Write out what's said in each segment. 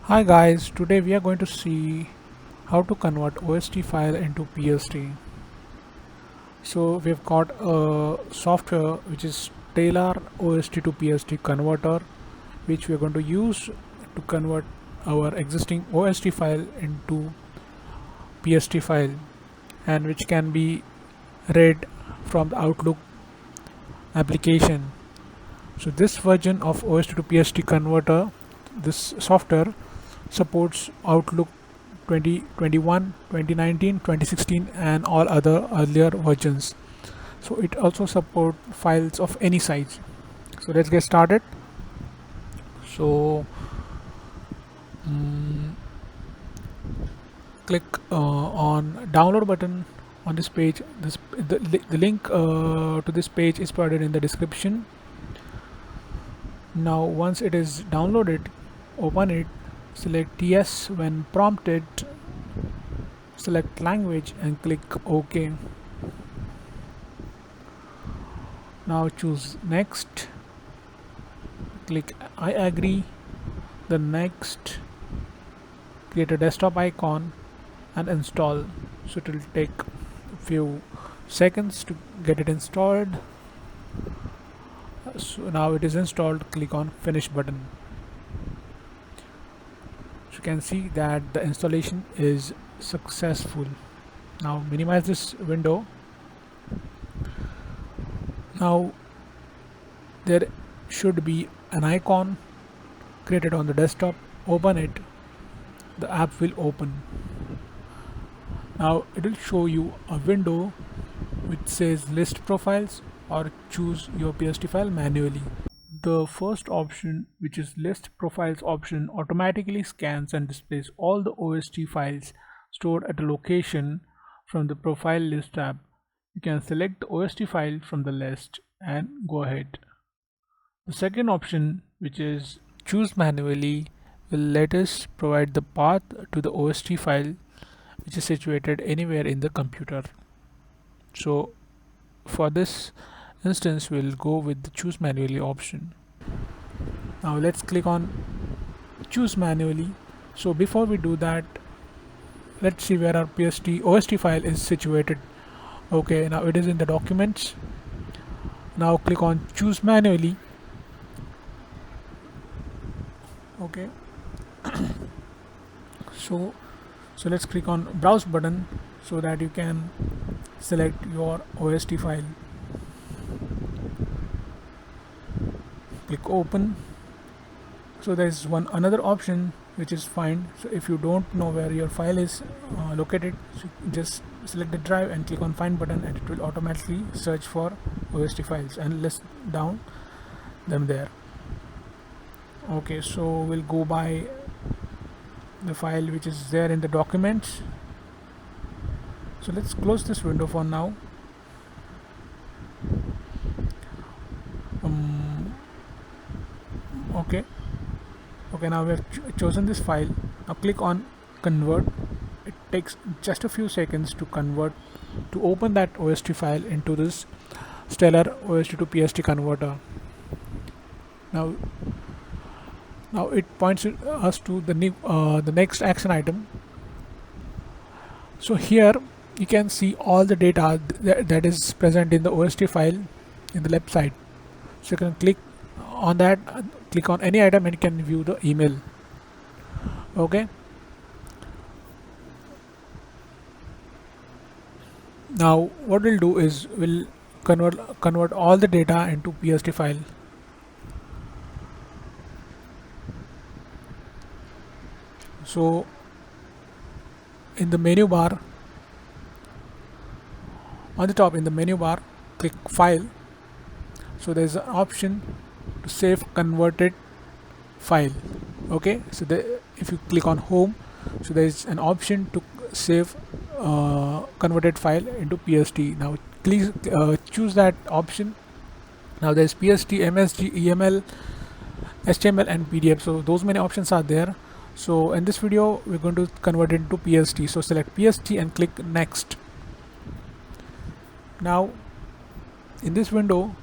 Hi guys, today we are going to see how to convert OST file into PST. So we've got a software which is Tailor OST to PST converter, which we are going to use to convert our existing OST file into PST file, and which can be read from the Outlook application. So this version of OST to PST converter, this software supports Outlook 2021, 2019, 2016 and all other earlier versions. So it also supports files of any size. So let's get started. So click on download button on this page. The link to this page is provided in the description. Now once it is downloaded, open it, select yes when prompted, select language and click OK. Now choose next, click I agree, then next, create a desktop icon and install. So it will take a few seconds to get it installed. So now it is installed, click on finish button. So you can see that the installation is successful. Now minimize this window. Now there should be an icon created on the desktop. Open it, the app will open. Now it will show you a window which says list profiles or choose your PST file manually. The first option, which is list profiles option, automatically scans and displays all the OST files stored at a location from the profile list tab. You can select the OST file from the list and go ahead. The second option, which is choose manually, will let us provide the path to the OST file which is situated anywhere in the computer. So for this instance, we'll go with the choose manually option. Now let's click on choose manually. So before we do that, let's see where our PST OST file is situated. Okay, now it is in the documents. Now click on choose manually. Okay. so let's click on browse button so that you can select your OST file. Click open. So there is another option which is find. So if you don't know where your file is located, so just select the drive and click on find button and it will automatically search for OST files and list down them there. Okay, so we'll go by the file which is there in the documents. So let's close this window for now. Okay, now we have chosen this file. Now click on convert. It takes just a few seconds to convert, to open that OST file into this Stellar OST to PST converter. Now it points us to the next action item. So here you can see all the data that is present in the OST file in the left side. So you can click on that, click on any item and you can view the email. Okay, now what we'll do is we'll convert all the data into PST file. So in the menu bar, on the top in the menu bar, click file. So there's an option to save converted file. Okay, so if you click on home, so there is an option to save converted file into PST. Now please choose that option. Now there's PST, MSG, EML, HTML and PDF. So those many options are there. So in this video we're going to convert it into PST. So select PST and click next. Now in this window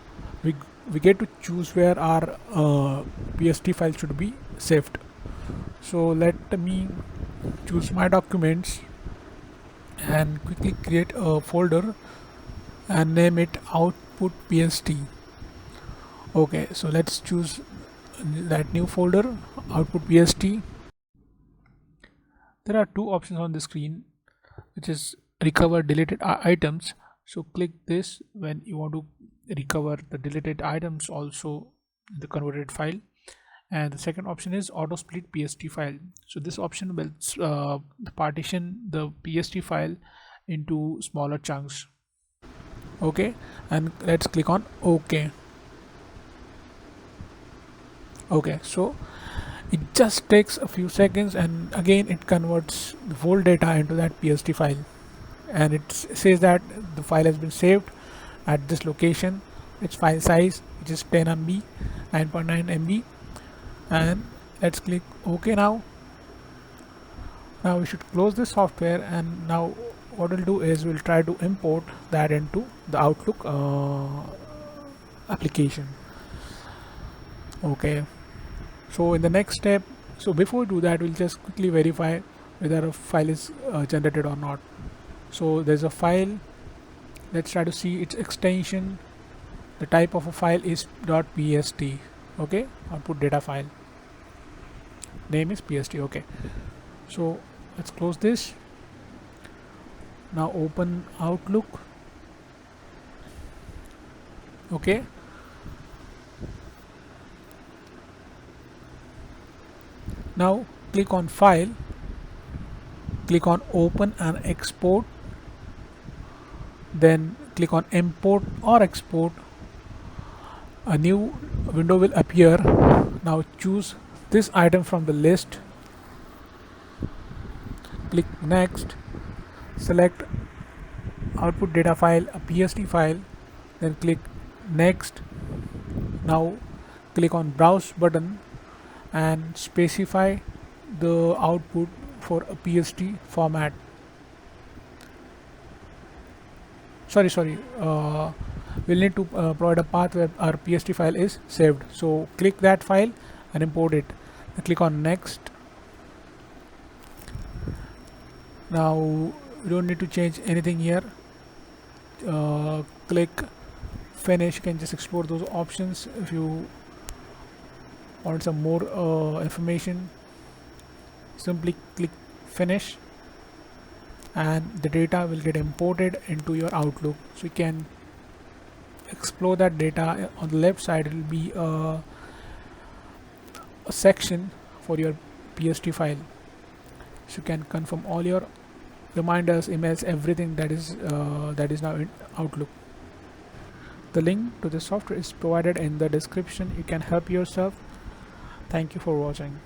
we get to choose where our PST file should be saved. So let me choose my documents and quickly create a folder and name it output pst. Okay, so let's choose that new folder, output pst. There are two options on the screen, which is recover deleted items. So click this when you want to recover the deleted items also in the converted file. And the second option is auto split pst file. So this option will partition the pst file into smaller chunks. Okay, and let's click on OK. Okay, so it just takes a few seconds, and again it converts the whole data into that pst file, and it says that the file has been saved at this location. Its file size, which is 10 MB, 9.9 MB, and let's click OK. Now we should close this software, and now what we'll do is we'll try to import that into the Outlook application. Okay, so in the next step, so before we do that, we'll just quickly verify whether a file is generated or not. So there's a file. Let's try to see its extension. The type of a file is .pst. Okay, output data file, name is pst. Okay, so let's close this. Now open Outlook. Okay, now click on file, click on open and export, then click on import or export. A new window will appear. Now choose this item from the list, click next, select output data file, a pst file, then click next. Now click on browse button and specify the output for a pst format. We'll need to provide a path where our pst file is saved. So click that file and import it, and click on next. Now you don't need to change anything here. Click finish. You can just explore those options if you want some more information. Simply click finish, and the data will get imported into your Outlook. So you can explore that data. On the left side, it will be a section for your pst file, so you can confirm all your reminders, emails, everything that is now in Outlook. The link to the software is provided in the description. You can help yourself. Thank you for watching.